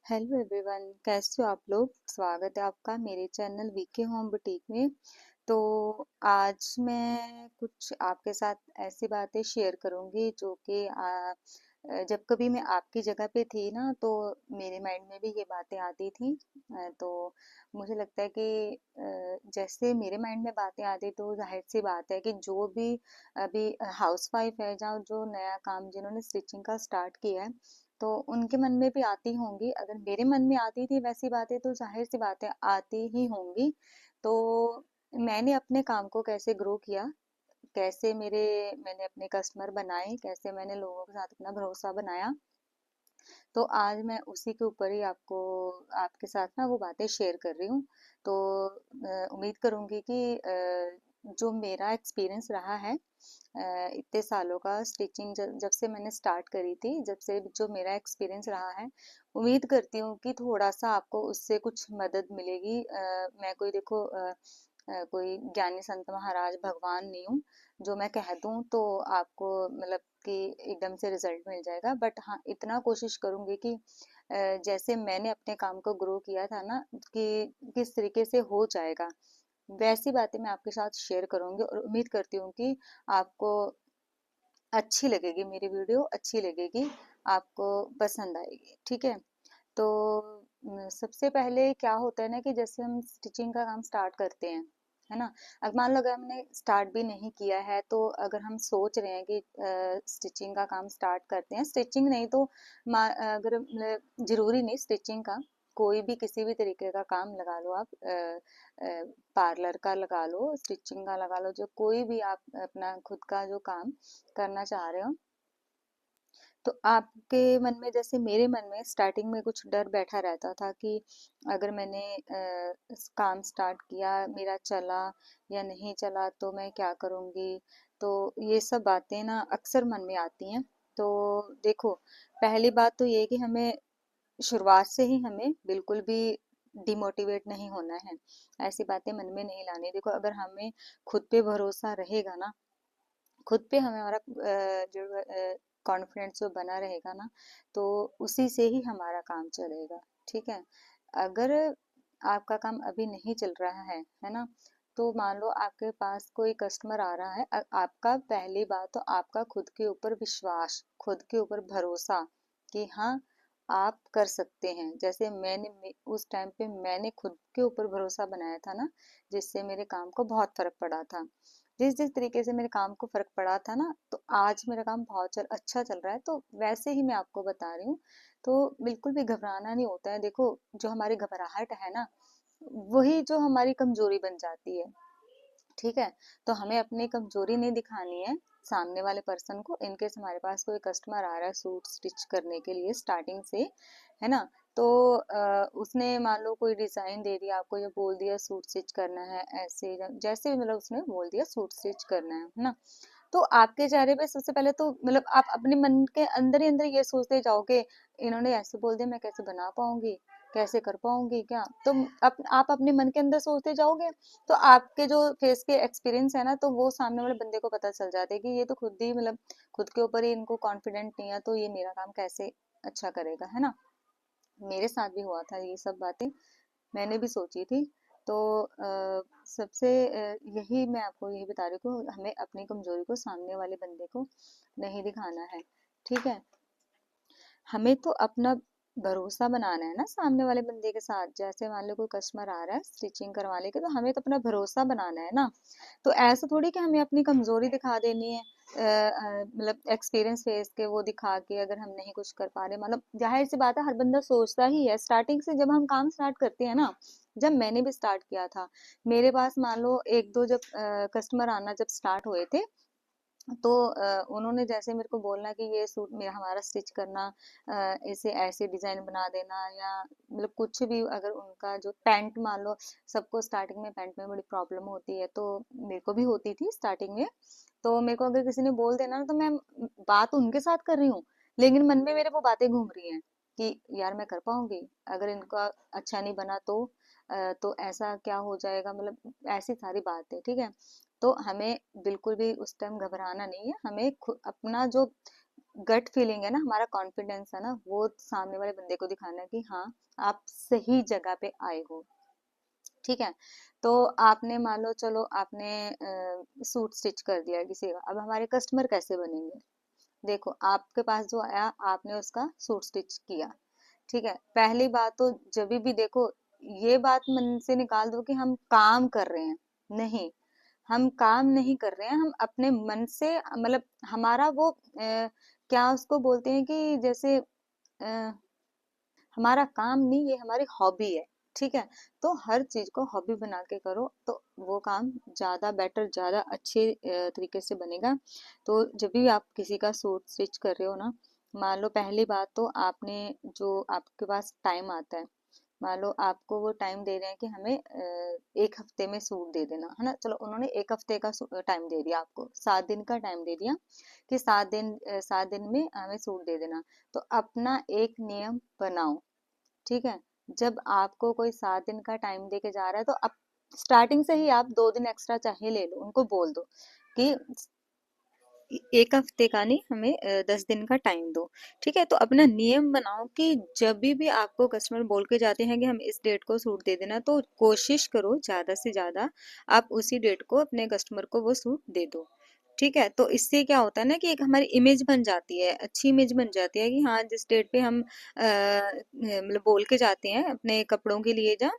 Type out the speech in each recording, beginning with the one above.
Hello everyone, कैसे हो आप लोग। स्वागत है आपका मेरे चैनल वीके होम बुटीक में। तो आज मैं कुछ आपके साथ ऐसी बातें शेयर करूंगी जो कि जब कभी मैं आपकी जगह पे थी ना, तो मेरे माइंड में भी ये बातें आती थी। तो मुझे लगता है कि जैसे मेरे माइंड में बातें आती, तो जाहिर सी बात है कि जो भी अभी हाउस वाइफ है, या जो नया काम जिन्होंने स्टिचिंग का स्टार्ट किया है, तो उनके मन में भी आती होंगी। अगर मेरे मन में आती थी वैसी बातें, तो जाहिर सी बातें आती ही होंगी। तो मैंने अपने काम को कैसे ग्रो किया, कैसे मैंने अपने कस्टमर बनाए, कैसे मैंने लोगों के साथ अपना भरोसा बनाया, तो आज मैं उसी के ऊपर ही आपके साथ ना वो बातें शेयर कर रही हूँ। तो उम्मीद करूँगी कि जो मेरा एक्सपीरियंस रहा है इतने सालों का स्टिचिंग, जब से मैंने स्टार्ट करी थी, जब से जो मेरा एक्सपीरियंस रहा है, उम्मीद करती हूँ कि थोड़ा सा आपको उससे कुछ मदद मिलेगी। मैं कोई देखो कोई ज्ञानी संत महाराज भगवान नहीं हूँ जो मैं कह दूँ तो आपको मतलब कि एकदम से रिजल्ट मिल जाएगा। बट हाँ, इतना कोशिश करूंगी कि जैसे मैंने अपने काम को ग्रो किया था ना, कि किस तरीके से हो जाएगा, वैसी बातें मैं आपके साथ शेयर करूंगी। और उम्मीद करती हूँ कि आपको अच्छी लगेगी, मेरी वीडियो अच्छी लगेगी, आपको पसंद आएगी। ठीक है। तो सबसे पहले क्या होता है ना, कि जैसे हम स्टिचिंग का काम स्टार्ट करते हैं, है ना। अब मान लो अगर हमने स्टार्ट भी नहीं किया है, तो अगर हम सोच रहे हैं कि स्टिचिंग का काम स्टार्ट करते हैं, स्टिचिंग नहीं तो अगर मतलब जरूरी नहीं स्टिचिंग का, कोई भी किसी भी तरीके का काम लगा लो आप, पार्लर का लगा लो, स्टिचिंग का लगा लो, जो कोई भी आप अपना खुद का जो काम करना चाह रहे हो, तो आपके मन में, जैसे मेरे मन में स्टार्टिंग में कुछ डर बैठा रहता था कि अगर मैंने काम स्टार्ट किया, मेरा चला या नहीं चला, तो मैं क्या करूँगी। तो ये सब बातें ना अक्सर मन में आती हैं। तो देखो, पहली बात तो ये कि हमें शुरुआत से ही हमें बिल्कुल भी डिमोटिवेट नहीं होना है, ऐसी बातें मन में नहीं लानी। देखो, अगर हमें खुद पे भरोसा रहेगा ना, खुद पे हमें हमारा जो कॉन्फिडेंस जो बना रहेगा ना, तो उसी से ही हमारा काम चलेगा। ठीक है। अगर आपका काम अभी नहीं चल रहा है ना, तो मान लो आपके पास कोई कस्टमर आ रहा है, आपका पहली बात तो आपका खुद के ऊपर विश्वास, खुद के ऊपर भरोसा, कि हाँ, आप कर सकते हैं। जैसे उस टाइम पे मैंने खुद के ऊपर भरोसा बनाया था ना, जिससे मेरे काम को बहुत फर्क पड़ा था। जिस जिस तरीके से मेरे काम को फर्क पड़ा था ना, तो आज मेरा काम बहुत अच्छा चल रहा है। तो वैसे ही मैं आपको बता रही हूँ। तो बिल्कुल भी घबराना नहीं होता है। देखो, जो हमारी घबराहट है ना, वही जो हमारी कमजोरी बन जाती है। ठीक है। तो हमें अपनी कमजोरी नहीं दिखानी है सामने वाले पर्सन को। इनकेस हमारे पास कोई कस्टमर आ रहा है सूट स्टिच करने के लिए स्टार्टिंग से, है ना, तो उसने मान लो कोई डिजाइन दे दिया आपको, या बोल दिया सूट स्टिच करना है, ऐसे जैसे भी मतलब उसने बोल दिया सूट स्टिच करना है ना, तो आपके चेहरे पे सबसे पहले तो मतलब आप अपने मन के अंदर ही अंदर ये सोचते जाओगे, इन्होंने ऐसे बोल दिया, मैं कैसे बना पाऊंगी, कैसे कर पाऊंगी क्या। तो आप अपने मन के अंदर सोचते जाओगे, तो आपके जो फेस के एक्सपीरियंस है ना, तो वो सामने वाले बंदे को पता चल जाता है कि ये तो खुद ही मतलब खुद के ऊपर ही इनको कॉन्फिडेंट नहीं है, तो ये मेरा काम कैसे अच्छा करेगा, है ना। मेरे साथ भी हुआ था ये सब बातें, मैंने भी सोची थी। तो सबसे यही मैं आपको यही बता रही हूँ, हमें अपनी कमजोरी को सामने वाले बंदे को नहीं दिखाना है। ठीक है। हमें तो अपना भरोसा बनाना है ना सामने वाले बंदे के साथ। जैसे मान लो कोई कस्टमर आ रहा है स्टिचिंग करवा लेके, तो हमें तो अपना भरोसा बनाना है ना। तो ऐसा थोड़ी कि हमें अपनी कमजोरी दिखा देनी है, मतलब एक्सपीरियंस फेस के वो दिखा के, अगर हम नहीं कुछ कर पा रहे, मतलब जाहिर सी बात है, हर बंदा सोचता ही है स्टार्टिंग से। जब हम काम स्टार्ट करते हैं ना, जब मैंने भी स्टार्ट किया था, मेरे पास मान लो एक दो जब कस्टमर आना जब स्टार्ट हुए थे, तो उन्होंने जैसे मेरे को बोलना कि ये सूट मेरा हमारा स्टिच करना, इसे ऐसे डिजाइन बना देना, या मतलब कुछ भी, अगर उनका जो पैंट मान लो, सबको स्टार्टिंग में पैंट में बड़ी प्रॉब्लम होती है, तो मेरे को भी होती थी स्टार्टिंग में। तो मेरे को अगर किसी ने बोल देना ना, तो मैं बात उनके साथ कर रही हूँ, लेकिन मन में मेरे वो बातें घूम रही हैं कि यार मैं कर पाऊंगी, अगर इनका अच्छा नहीं बना तो ऐसा क्या हो जाएगा, मतलब ऐसी सारी बात है। ठीक है। तो हमें बिल्कुल भी उस टाइम घबराना नहीं है, हमें अपना जो गट फीलिंग है ना, हमारा कॉन्फिडेंस है ना, वो सामने वाले बंदे को दिखाना है कि हाँ आप सही जगह पे आए हो। ठीक है। तो आपने मान लो, चलो आपने सूट स्टिच कर दिया किसी का, अब हमारे कस्टमर कैसे बनेंगे? देखो, आपके पास जो आया, आपने उसका सूट स्टिच किया। ठीक है, पहली बात तो जब भी देखो, ये बात मन से निकाल दो कि हम काम कर रहे हैं। नहीं, हम काम नहीं कर रहे हैं, हम अपने मन से, मतलब हमारा वो क्या उसको बोलते हैं कि जैसे हमारा काम नहीं, ये हमारी हॉबी है। ठीक है, तो हर चीज को हॉबी बना के करो तो वो काम ज्यादा बेटर, ज्यादा अच्छे तरीके से बनेगा। तो जब भी आप किसी का सूट स्टिच कर रहे हो ना, मान लो पहली बात तो आपने, जो आपके पास टाइम आता है, मान लो आपको वो टाइम दे रहे हैं कि हमें 1 हफ्ते में सूट दे देना है ना, चलो उन्होंने 1 हफ्ते का टाइम दे दिया, आपको 7 दिन का टाइम दे दिया कि 7 दिन में हमें सूट दे देना। तो अपना एक नियम बनाओ। ठीक है, जब आपको कोई 7 दिन का टाइम दे के जा रहा है, तो अब स्टार्टिंग से ही आप 2 दिन एक्स्ट्रा चाहे ले लो, उनको बोल दो कि 1 हफ्ते का नहीं, हमें 10 दिन का टाइम दो। ठीक है, तो अपना नियम बनाओ कि जब भी आपको कस्टमर बोल के जाते हैं कि हम इस डेट को सूट दे देना, तो कोशिश करो ज्यादा से ज्यादा आप उसी डेट को अपने कस्टमर को वो सूट दे दो। ठीक है, तो इससे क्या होता है ना कि एक हमारी इमेज बन जाती है, अच्छी इमेज बन जाती है कि हाँ जिस डेट पे हम मतलब बोल के जाते हैं अपने कपड़ों के लिए जा,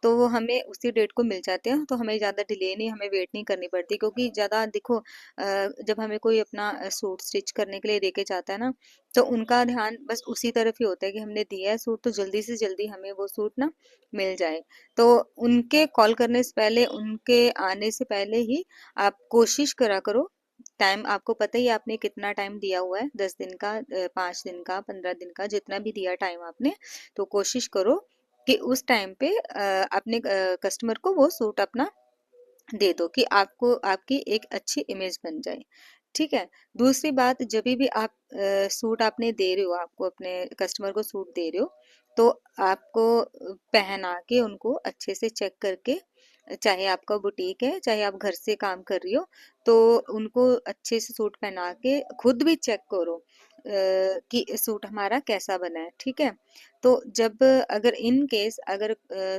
तो वो हमें उसी डेट को मिल जाते हैं, तो हमें ज़्यादा डिले नहीं, हमें वेट नहीं करनी पड़ती। क्योंकि ज़्यादा देखो, जब हमें कोई अपना सूट स्टिच करने के लिए देके जाता है ना, तो उनका ध्यान बस उसी तरफ ही होता है कि हमने दिया है सूट, तो जल्दी से जल्दी हमें वो सूट ना मिल जाए। तो उनके कॉल करने से पहले, उनके आने से पहले ही आप कोशिश करा करो। टाइम आपको पता ही है आपने कितना टाइम दिया हुआ है, 10 दिन का, 5 दिन का, 15 दिन का, जितना भी दिया टाइम आपने, तो कोशिश करो कि उस टाइम पे अपने कस्टमर को वो सूट अपना दे दो कि आपको आपकी एक अच्छी इमेज बन जाए। ठीक है, दूसरी बात, जब भी आप सूट आपने दे रहे हो, आपको अपने कस्टमर को सूट दे रहे हो, तो आपको पहना के उनको अच्छे से चेक करके, चाहे आपका बुटीक है चाहे आप घर से काम कर रही हो, तो उनको अच्छे से सूट पहना के खुद भी चेक करो कि सूट हमारा कैसा बना है। ठीक है, तो जब अगर इन केस अगर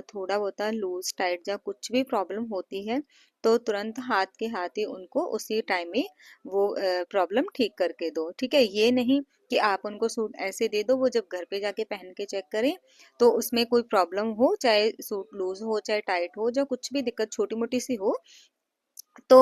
थोड़ा बहुत लूज टाइट या कुछ भी प्रॉब्लम होती है, तो तुरंत हाथ के हाथ ही उनको उसी टाइम में वो प्रॉब्लम ठीक करके दो। ठीक है, ये नहीं कि आप उनको सूट ऐसे दे दो, वो जब घर पे जाके पहन के चेक करें तो उसमें कोई प्रॉब्लम हो, चाहे सूट लूज हो चाहे टाइट हो, या कुछ भी दिक्कत छोटी मोटी सी हो, तो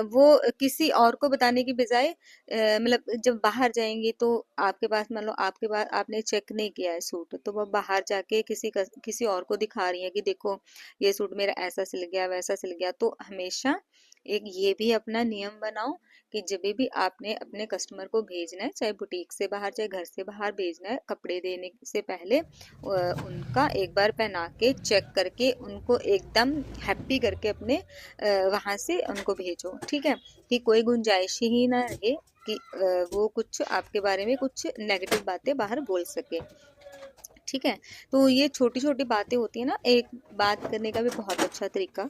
वो किसी और को बताने की बजाय, मतलब जब बाहर जाएंगी तो आपके पास, मान लो आपके पास आपने चेक नहीं किया है सूट, तो वो बाहर जाके किसी और को दिखा रही है कि देखो ये सूट मेरा ऐसा सिल गया वैसा सिल गया। तो हमेशा एक ये भी अपना नियम बनाओ कि जब भी आपने अपने कस्टमर को भेजना है, चाहे बुटीक से बाहर चाहे घर से बाहर भेजना है, कपड़े देने से पहले उनका एक बार पहना के चेक करके उनको एकदम हैप्पी करके अपने वहां से उनको भेजो। ठीक है, कि कोई गुंजाइश ही ना रहे कि वो कुछ आपके बारे में कुछ नेगेटिव बातें बाहर बोल सके। ठीक है, तो ये छोटी छोटी बातें होती है ना, एक बात करने का भी बहुत अच्छा तरीका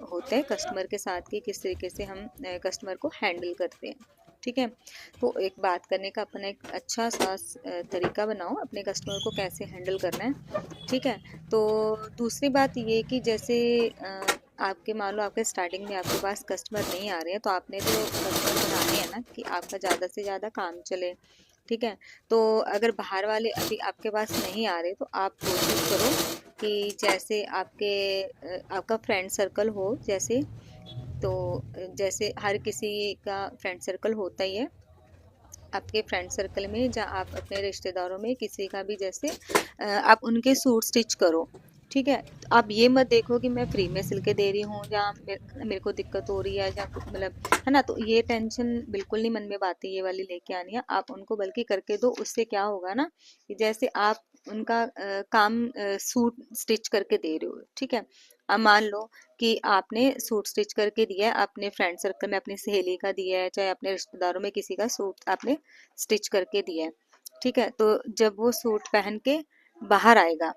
होता है कस्टमर के साथ कि किस तरीके से हम कस्टमर को हैंडल करते हैं। ठीक है, तो एक बात करने का अपना एक अच्छा सा तरीका बनाओ अपने कस्टमर को कैसे हैंडल करना है। ठीक है, तो दूसरी बात ये कि जैसे आपके मान लो आपके स्टार्टिंग में आपके पास कस्टमर नहीं आ रहे हैं, तो आपने तो कस्टमर बनाने हैं ना कि आपका ज़्यादा से ज़्यादा काम चले। ठीक है, तो अगर बाहर वाले अभी आपके पास नहीं आ रहे, तो आप कोशिश करो कि जैसे आपका फ्रेंड सर्कल हो, जैसे तो जैसे हर किसी का फ्रेंड सर्कल होता ही है, आपके फ्रेंड सर्कल में या आप अपने रिश्तेदारों में किसी का भी जैसे आप उनके सूट स्टिच करो। ठीक है, तो आप ये मत देखो कि मैं फ्री में सिल के दे रही हूँ या मेरे को दिक्कत हो रही है या मतलब, है ना, तो ये टेंशन बिल्कुल नहीं मन में बातें ये वाली लेके आनी है, आप उनको बल्कि करके दो। उससे क्या होगा ना कि जैसे आप उनका काम सूट स्टिच करके दे रहे हो। ठीक है, अब मान लो कि आपने सूट स्टिच करके दिया है, अपने फ्रेंड सर्कल में अपनी सहेली का दिया है, चाहे अपने रिश्तेदारों में किसी का सूट आपने स्टिच करके दिया है। ठीक है, तो जब वो सूट पहन के बाहर आएगा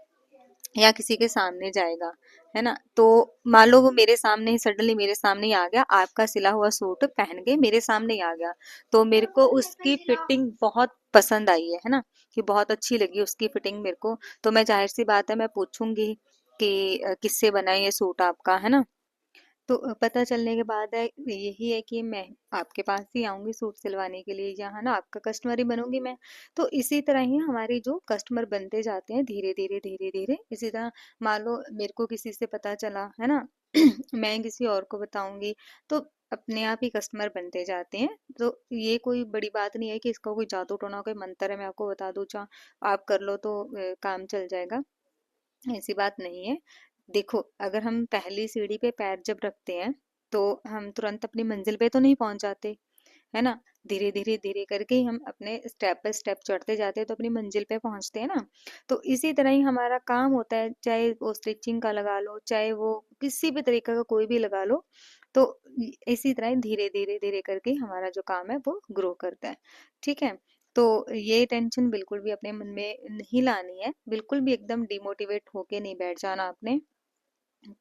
या किसी के सामने जाएगा, है ना। तो मान लो वो मेरे सामने ही सडनली मेरे सामने ही आ गया, आपका सिला हुआ सूट पहन के मेरे सामने ही आ गया, तो मेरे को उसकी फिटिंग बहुत पसंद आई है ना, कि बहुत अच्छी लगी उसकी फिटिंग मेरे को। तो मैं जाहिर सी बात है मैं पूछूंगी कि किससे बना है ये सूट आपका, है ना। तो पता चलने के बाद है यही है कि मैं आपके पास ही आऊंगी सूट सिलवाने के लिए, या है ना आपका कस्टमर ही बनूंगी मैं। तो इसी तरह ही हमारी जो कस्टमर बनते जाते हैं धीरे धीरे धीरे धीरे, इसी तरह मान लो मेरे को किसी से पता चला, है ना मैं किसी और को बताऊंगी, तो अपने आप ही कस्टमर बनते जाते हैं। तो ये कोई बड़ी बात नहीं है कि इसका कोई जादू टोना कोई मंत्र है मैं आपको बता दूं चाह आप कर लो तो काम चल जाएगा, ऐसी बात नहीं है। देखो अगर हम पहली सीढ़ी पे पैर जब रखते हैं तो हम तुरंत अपनी मंजिल पे तो नहीं पहुंच जाते, है ना। धीरे धीरे धीरे करके ही हम अपने स्टेप बाय स्टेप चढ़ते जाते हैं तो अपनी मंजिल पे पहुंचते हैं ना। तो इसी तरह ही हमारा काम होता है, चाहे वो स्टिचिंग का लगा लो, चाहे वो किसी भी तरीके का कोई भी लगा लो। तो इसी तरह ही धीरे धीरे धीरे करके हमारा जो काम है वो ग्रो करता है। ठीक है। तो ये टेंशन बिल्कुल भी अपने मन में नहीं लानी है, बिल्कुल भी एकदम डिमोटिवेट होके नहीं बैठ जाना आपने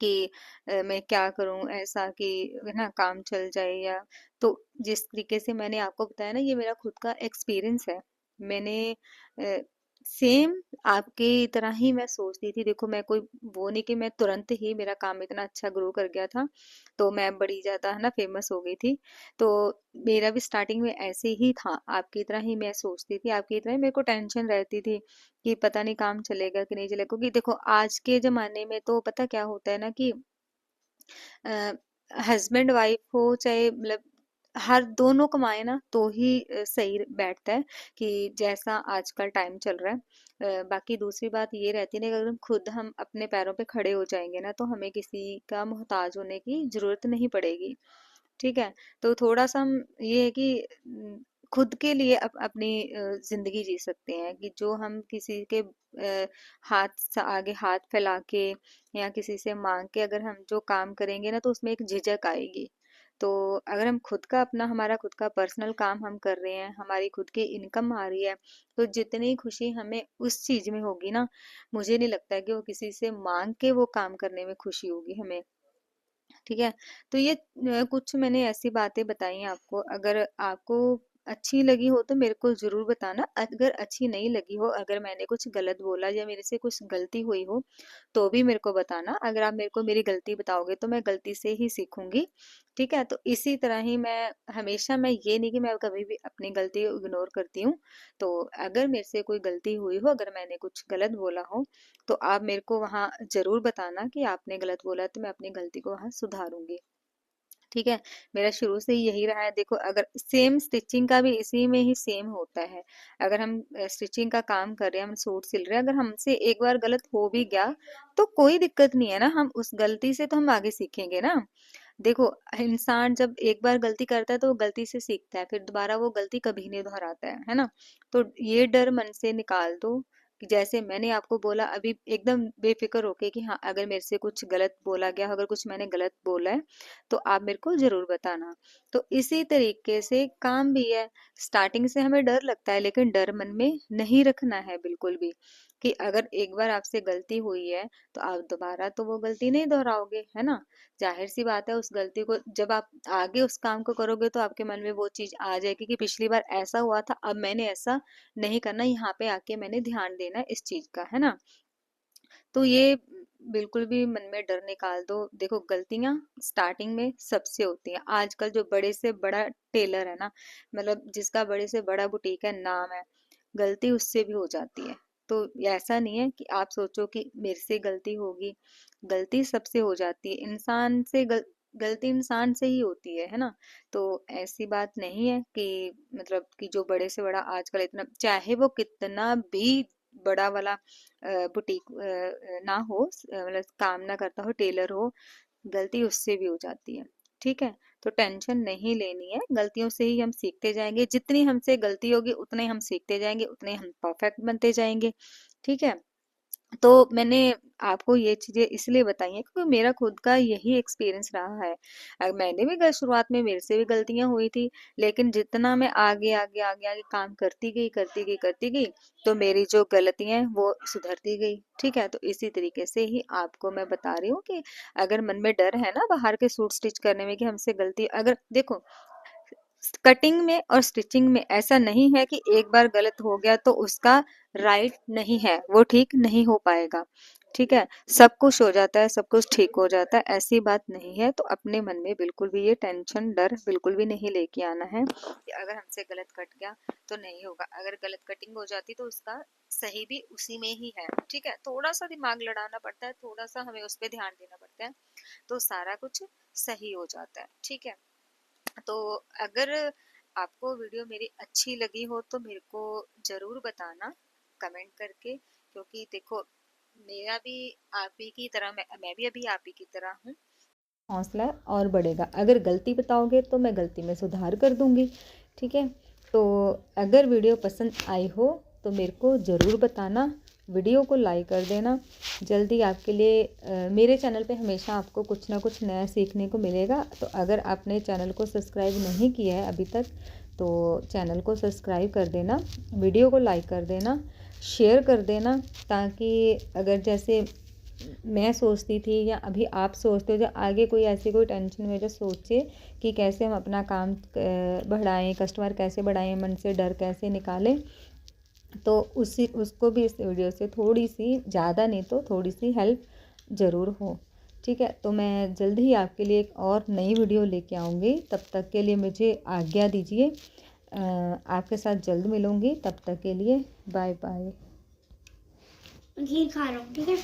कि मैं क्या करूं ऐसा कि है ना काम चल जाए, या तो जिस तरीके से मैंने आपको बताया ना ये मेरा खुद का एक्सपीरियंस है। मैंने सेम आपकी तरह ही मैं सोचती थी, देखो मैं कोई वो नहीं कि मैं तुरंत ही मेरा काम इतना अच्छा ग्रो कर गया था तो मैं बड़ी ज्यादा है ना फेमस हो गई थी। तो मेरा भी स्टार्टिंग में ऐसे ही था, आपकी तरह ही मैं सोचती थी, आपकी तरह ही मेरे को टेंशन रहती थी कि पता नहीं काम चलेगा कि नहीं चलेगा। क्योंकि देखो आज के जमाने में तो पता क्या होता है ना कि हस्बैंड वाइफ हो चाहे मतलब हर दोनों कमाए ना तो ही सही बैठता है, कि जैसा आजकल टाइम चल रहा है। बाकी दूसरी बात ये रहती है ना कि अगर हम अपने पैरों पे खड़े हो जाएंगे ना तो हमें किसी का मोहताज होने की जरूरत नहीं पड़ेगी। ठीक है। तो थोड़ा सा हम ये है कि खुद के लिए अपनी जिंदगी जी सकते हैं, कि जो हम किसी के हाथ से आगे हाथ फैला के या किसी से मांग के अगर हम जो काम करेंगे ना तो उसमें एक झिझक आएगी। तो अगर हम खुद का अपना हमारा खुद का पर्सनल काम हम कर रहे हैं, हमारी खुद की इनकम आ रही है, तो जितनी खुशी हमें उस चीज में होगी ना, मुझे नहीं लगता है कि वो किसी से मांग के वो काम करने में खुशी होगी हमें। ठीक है। तो ये कुछ मैंने ऐसी बातें बताई हैं आपको, अगर आपको अच्छी लगी हो तो मेरे को जरूर बताना, अगर अच्छी नहीं लगी हो, अगर मैंने कुछ गलत बोला या मेरे से कुछ गलती हुई हो तो भी मेरे को बताना। अगर आप मेरे को मेरी गलती बताओगे तो मैं गलती से ही सीखूंगी। ठीक है। तो इसी तरह ही मैं हमेशा, मैं ये नहीं कि मैं कभी भी अपनी गलती इग्नोर करती हूँ। तो अगर मेरे से कोई गलती हुई हो, अगर मैंने कुछ गलत बोला हो तो आप मेरे को वहाँ जरूर बताना कि आपने गलत बोला, तो मैं अपनी गलती को वहाँ सुधारूंगी। ठीक है। मेरा शुरू से ही यही रहा है। देखो अगर सेम स्टिचिंग का भी इसी में ही सेम होता है, अगर हम स्टिचिंग का काम कर रहे हैं, हम सूट सिल रहे हैं, अगर हमसे एक बार गलत हो भी गया तो कोई दिक्कत नहीं है ना, हम उस गलती से तो हम आगे सीखेंगे ना। देखो इंसान जब एक बार गलती करता है तो वो गलती से सीखता है, फिर दोबारा वो गलती कभी नहीं दोहराता है ना। तो ये डर मन से निकाल दो, कि जैसे मैंने आपको बोला अभी एकदम बेफिक्र होके कि हाँ अगर मेरे से कुछ गलत बोला गया, अगर कुछ मैंने गलत बोला है तो आप मेरे को जरूर बताना। तो इसी तरीके से काम भी है, स्टार्टिंग से हमें डर लगता है लेकिन डर मन में नहीं रखना है बिल्कुल भी, कि अगर एक बार आपसे गलती हुई है तो आप दोबारा तो वो गलती नहीं दोहराओगे, है ना। जाहिर सी बात है उस गलती को जब आप आगे उस काम को करोगे तो आपके मन में वो चीज आ जाएगी कि पिछली बार ऐसा हुआ था, अब मैंने ऐसा नहीं करना, यहाँ पे आके मैंने ध्यान देना है इस चीज का, है ना। तो ये बिल्कुल भी मन में डर निकाल दो। देखो गलतियां स्टार्टिंग में सबसे होती हैं, आजकल जो बड़े से बड़ा टेलर है ना, मतलब जिसका बड़े से बड़ा बुटीक है नाम है, गलती उससे भी हो जाती है। तो ऐसा नहीं है कि आप सोचो कि मेरे से गलती होगी, गलती सबसे हो जाती है, इंसान से गलती इंसान से ही होती है ना। तो ऐसी बात नहीं है कि मतलब कि जो बड़े से बड़ा आजकल इतना, चाहे वो कितना भी बड़ा वाला बुटीक ना हो, मतलब काम ना करता हो, टेलर हो, गलती उससे भी हो जाती है। ठीक है। तो टेंशन नहीं लेनी है, गलतियों से ही हम सीखते जाएंगे, जितनी हमसे गलती होगी उतने हम सीखते जाएंगे, उतने हम परफेक्ट बनते जाएंगे। ठीक है। तो मैंने आपको ये चीज़ें इसलिए बताई हैं क्योंकि मेरा खुद का यही एक्सपीरियंस रहा है। मैंने भी शुरुआत में मेरे से भी गलतियाँ हुई थी, लेकिन जितना मैं आगे आगे आगे आगे काम करती गई तो मेरी जो गलतियाँ हैं वो सुधरती गई। ठीक है, तो इसी तरीके से ही आपको मैं बता रही हूँ कि अगर मन में डर है ना बाहर के सूट स्टिच करने में कि हमसे गलती, अगर देखो कटिंग में और स्टिचिंग में ऐसा नहीं है कि एक बार गलत हो गया तो उसका राइट नहीं है, वो ठीक नहीं हो पाएगा। ठीक है, सब कुछ हो जाता है, सब कुछ ठीक हो जाता है, ऐसी बात नहीं है। तो अपने मन में बिल्कुल भी ये टेंशन डर बिल्कुल भी नहीं लेके आना है कि अगर हमसे गलत कट गया तो नहीं होगा। अगर गलत कटिंग हो जाती तो उसका सही भी उसी में ही है। ठीक है, थोड़ा सा दिमाग लड़ाना पड़ता है, थोड़ा सा हमें उस पर ध्यान देना पड़ता है, तो सारा कुछ सही हो जाता है। ठीक है, तो अगर आपको वीडियो मेरी अच्छी लगी हो तो मेरे को ज़रूर बताना कमेंट करके, क्योंकि देखो मेरा भी आप ही की तरह, मैं भी अभी आप ही की तरह हूँ। हौसला और बढ़ेगा। अगर गलती बताओगे तो मैं गलती में सुधार कर दूंगी। ठीक है, तो अगर वीडियो पसंद आई हो तो मेरे को ज़रूर बताना, वीडियो को लाइक कर देना। जल्दी आपके लिए मेरे चैनल पे हमेशा आपको कुछ ना कुछ नया सीखने को मिलेगा। तो अगर आपने चैनल को सब्सक्राइब नहीं किया है अभी तक तो चैनल को सब्सक्राइब कर देना, वीडियो को लाइक कर देना, शेयर कर देना, ताकि अगर जैसे मैं सोचती थी या अभी आप सोचते हो, जो आगे कोई ऐसी कोई टेंशन में जो सोचे कि कैसे हम अपना काम बढ़ाएं, कस्टमर कैसे बढ़ाएं, मन से डर कैसे निकालें, तो उसको भी इस वीडियो से थोड़ी सी, ज़्यादा नहीं तो थोड़ी सी हेल्प ज़रूर हो। ठीक है, तो मैं जल्द ही आपके लिए एक और नई वीडियो लेके आऊँगी। तब तक के लिए मुझे आज्ञा दीजिए। आपके साथ जल्द मिलूँगी, तब तक के लिए बाय बाय। खीर खा रहा हूँ, ठीक है।